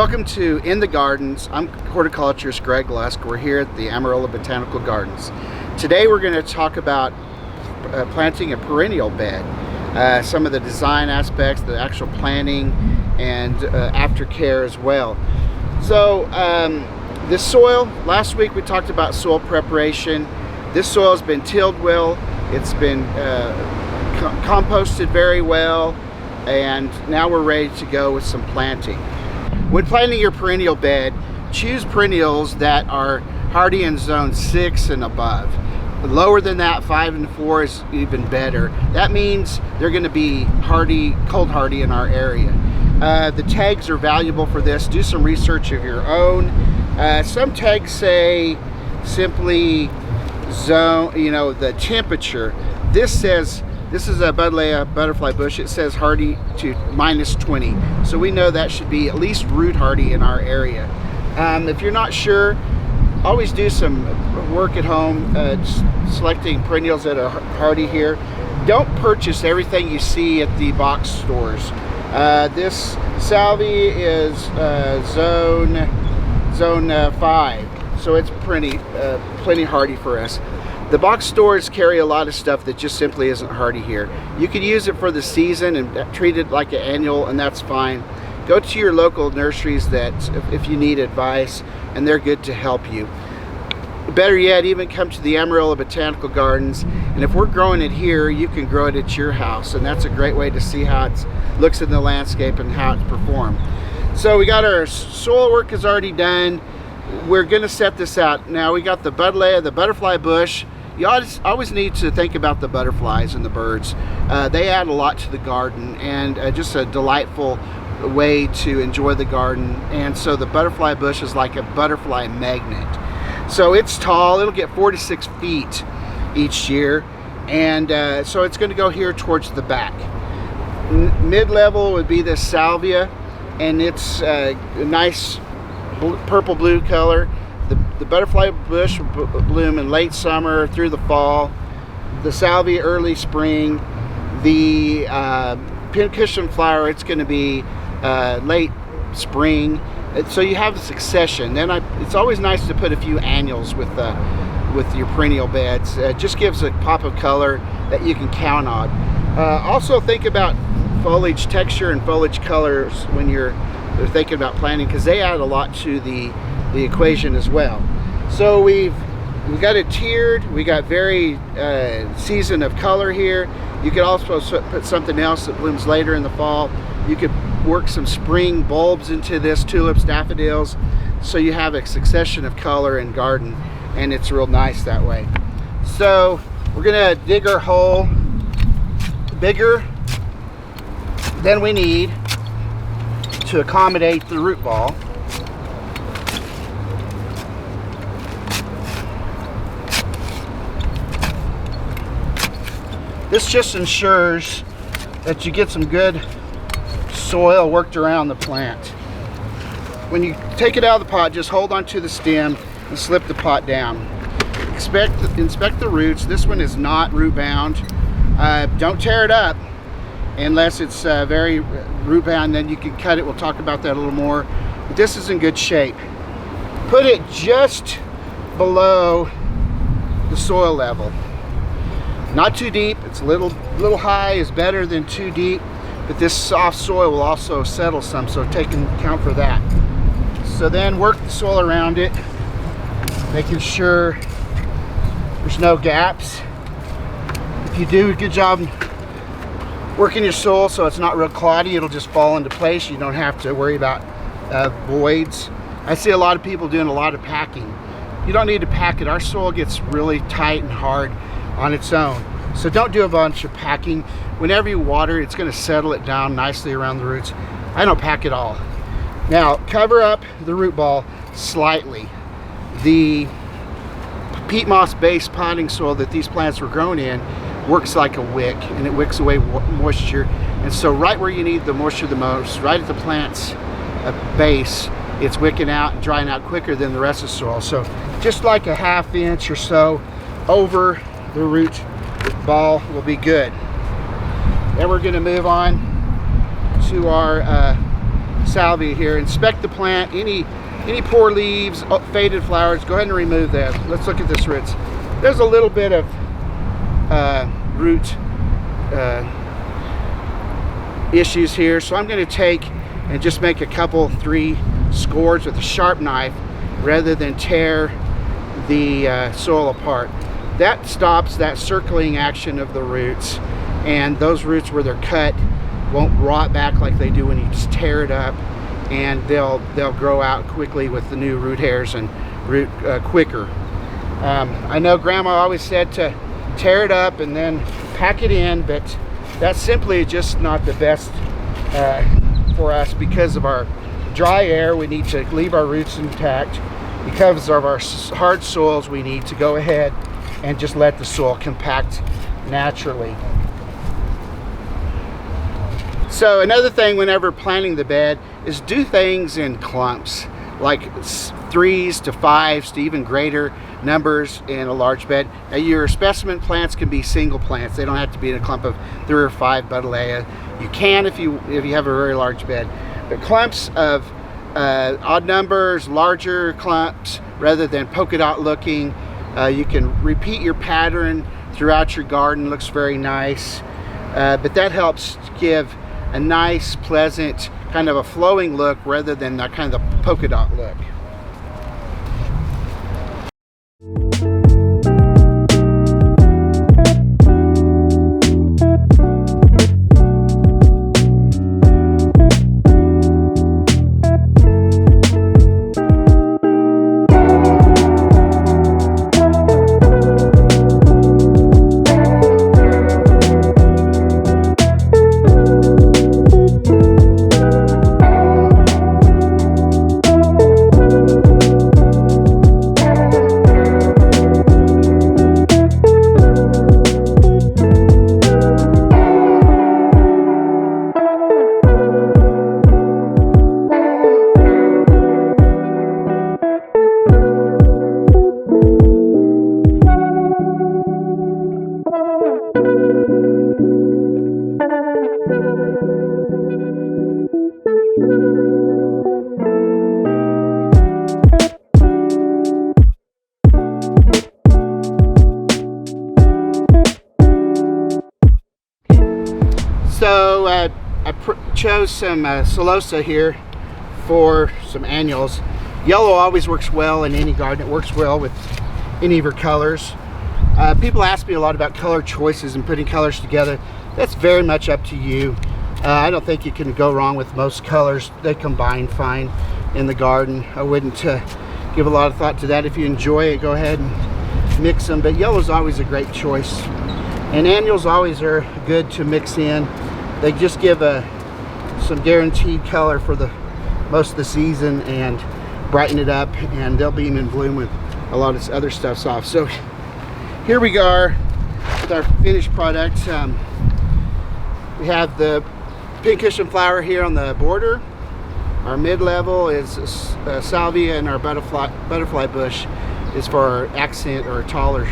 Welcome to In the Gardens. I'm horticulturist Greg Lusk. We're here at the Amarillo Botanical Gardens. Today we're going to talk about planting a perennial bed. Some of the design aspects, the actual planting, and aftercare as well. So this soil, last week we talked about soil preparation. This soil has been tilled well, it's been composted very well, and now we're ready to go with some planting. When planting your perennial bed, choose perennials that are hardy in zone 6 and above. Lower than that, 5 and 4 is even better. That means they're going to be hardy, cold hardy in our area. The tags are valuable for this. Do some research of your own. Some tags say simply zone, the temperature. This says, this is a Buddleia butterfly bush. It says hardy to -20. So we know that should be at least root hardy in our area. If you're not sure, always do some work at home selecting perennials that are hardy here. Don't purchase everything you see at the box stores. This salvia is zone 5, so it's plenty hardy for us. The box stores carry a lot of stuff that just simply isn't hardy here. You can use it for the season and treat it like an annual, and that's fine. Go to your local nurseries if you need advice, and they're good to help you. Better yet, even come to the Amarillo Botanical Gardens, and if we're growing it here, you can grow it at your house, and that's a great way to see how it looks in the landscape and how it's performed. So we got our soil work is already done. We're going to set this out. Now we got the Buddleia, the butterfly bush. You always need to think about the butterflies and the birds. They add a lot to the garden, and just a delightful way to enjoy the garden. And so the butterfly bush is like a butterfly magnet. So it's tall, it'll get 4 to 6 feet each year, and so it's going to go here towards the back. Mid-level would be this salvia, and it's a nice purple blue color. The butterfly bush will bloom in late summer through the fall. The salvia early spring. The pincushion flower, it's going to be late spring. So you have a succession. Then it's always nice to put a few annuals with your perennial beds. It just gives a pop of color that you can count on. Also think about foliage texture and foliage colors when you're thinking about planting, because they add a lot to the equation as well. So we've got it tiered. We got very season of color here. You could also put something else that blooms later in the fall. You could work some spring bulbs into this, tulips, daffodils, so you have a succession of color in garden, and it's real nice that way. So we're gonna dig our hole bigger than we need to accommodate the root ball. This just ensures that you get some good soil worked around the plant. When you take it out of the pot, just hold onto the stem and slip the pot down. Inspect the roots. This one is not root bound. Don't tear it up unless it's very root bound, then you can cut it. We'll talk about that a little more. But this is in good shape. Put it just below the soil level. Not too deep. It's a little high is better than too deep, but this soft soil will also settle some, so take into account for that. So then work the soil around it, making sure there's no gaps. If you do a good job working your soil so it's not real cloddy, it'll just fall into place. You don't have to worry about voids. I see a lot of people doing a lot of packing. You don't need to pack it. Our soil gets really tight and hard on its own. So don't do a bunch of packing. Whenever you water, it's going to settle it down nicely around the roots. I don't pack it all. Now cover up the root ball slightly. The peat moss based potting soil that these plants were grown in works like a wick, and it wicks away moisture. And so right where you need the moisture the most, right at the plant's base, it's wicking out and drying out quicker than the rest of the soil. So just like a ½ inch or so over the root ball will be good. Then we're going to move on to our salvia here. Inspect the plant. Any poor leaves, faded flowers, go ahead and remove that. Let's look at this roots. There's a little bit of root issues here, so I'm going to take and just make a couple, 3 scores with a sharp knife rather than tear the soil apart. That stops that circling action of the roots, and those roots where they're cut won't rot back like they do when you just tear it up, and they'll grow out quickly with the new root hairs and root quicker. I know Grandma always said to tear it up and then pack it in, but that's simply just not the best for us because of our dry air. We need to leave our roots intact. Because of our hard soils, we need to go ahead and just let the soil compact naturally. So another thing whenever planting the bed is do things in clumps, like 3s to 5s to even greater numbers in a large bed. Now your specimen plants can be single plants. They don't have to be in a clump of 3 or 5 buddleia. You can if you have a very large bed. But clumps of odd numbers, larger clumps, rather than polka dot looking. You can repeat your pattern throughout your garden. Looks very nice. But that helps give a nice, pleasant, kind of a flowing look rather than that kind of the polka dot look. So I chose some celosa here for some annuals. Yellow always works well in any garden. It works well with any of your colors. People ask me a lot about color choices and putting colors together. That's very much up to you. I don't think you can go wrong with most colors. They combine fine in the garden. I wouldn't give a lot of thought to that. If you enjoy it, go ahead and mix them. But yellow is always a great choice. And annuals always are good to mix in. They just give some guaranteed color for the most of the season and brighten it up, and they'll be in bloom when a lot of this other stuff's off. So here we are with our finished product. We have the pincushion flower here on the border. Our mid-level is salvia, and our butterfly bush is for our accent or taller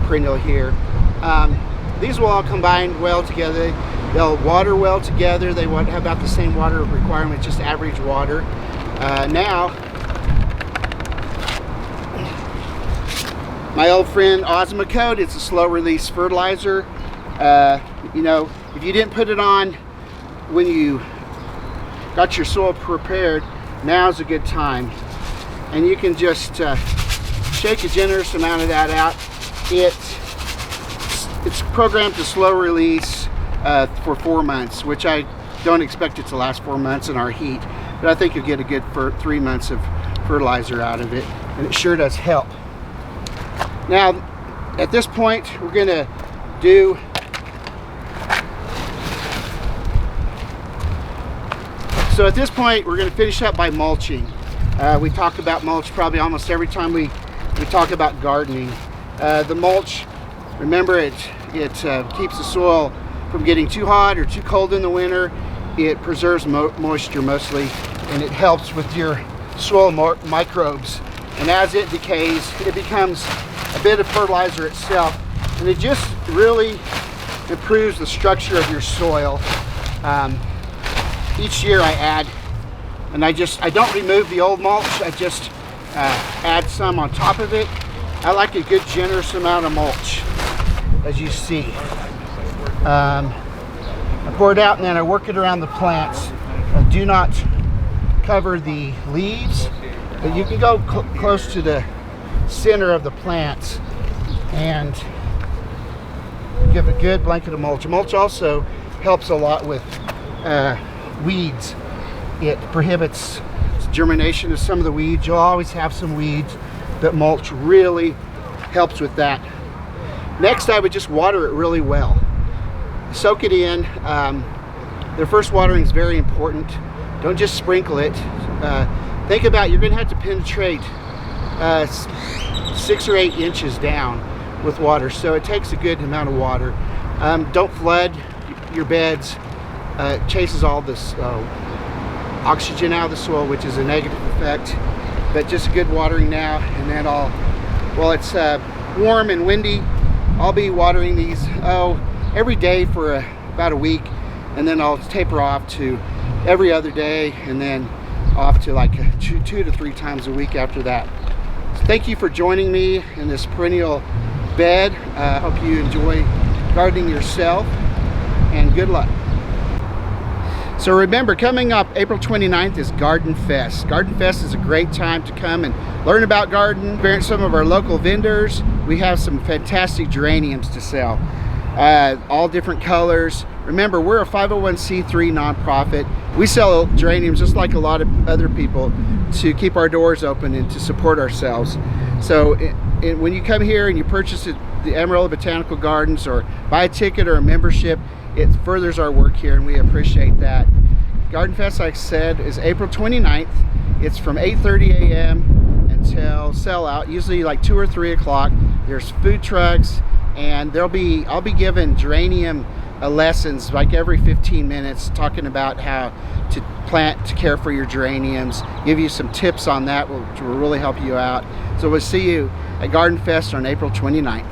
perennial here. These will all combine well together. They'll water well together. They have about the same water requirement, just average water. Now, my old friend Osmocote, it's a slow release fertilizer. You know, if you didn't put it on when you got your soil prepared, now's a good time. And you can just shake a generous amount of that out. It's programmed to slow release for 4 months, which I don't expect it to last 4 months in our heat, but I think you'll get a good 3 months of fertilizer out of it, and it sure does help. Now, at this point, we're going to do finish up by mulching. We talk about mulch probably almost every time we talk about gardening. The mulch, remember, it keeps the soil from getting too hot or too cold in the winter. It preserves moisture mostly, and it helps with your soil microbes. And as it decays, it becomes a bit of fertilizer itself, and it just really improves the structure of your soil. Each year I add And I don't remove the old mulch. I just add some on top of it. I like a good generous amount of mulch, as you see. I pour it out and then I work it around the plants. I do not cover the leaves, but you can go close to the center of the plants and give a good blanket of mulch. Mulch also helps a lot with weeds. It prohibits germination of some of the weeds. You'll always have some weeds, but mulch really helps with that. Next, I would just water it really well. Soak it in. The first watering is very important. Don't just sprinkle it. Think about, you're going to have to penetrate 6 or 8 inches down with water, so it takes a good amount of water. Don't flood your beds. It chases all this oxygen out of the soil, which is a negative effect. But just a good watering now, and then while it's warm and windy, I'll be watering these every day for about a week, and then I'll taper off to every other day, and then off to like 2 to 3 times a week after that. So thank you for joining me in this perennial bed. I hope you enjoy gardening yourself, and good luck. So remember, coming up April 29th is Garden Fest. Garden Fest is a great time to come and learn about garden, experience some of our local vendors. We have some fantastic geraniums to sell, all different colors. Remember, we're a 501c3 nonprofit. We sell geraniums just like a lot of other people to keep our doors open and to support ourselves. So when you come here and you purchase at the Amarillo Botanical Gardens or buy a ticket or a membership, it furthers our work here, and we appreciate that. Garden Fest, like I said, is April 29th. It's from 8:30 a.m. until sellout, usually like 2 or 3 o'clock. There's food trucks, and I'll be giving geranium lessons like every 15 minutes, talking about how to plant, to care for your geraniums, give you some tips on that, which will really help you out. So we'll see you at Garden Fest on April 29th.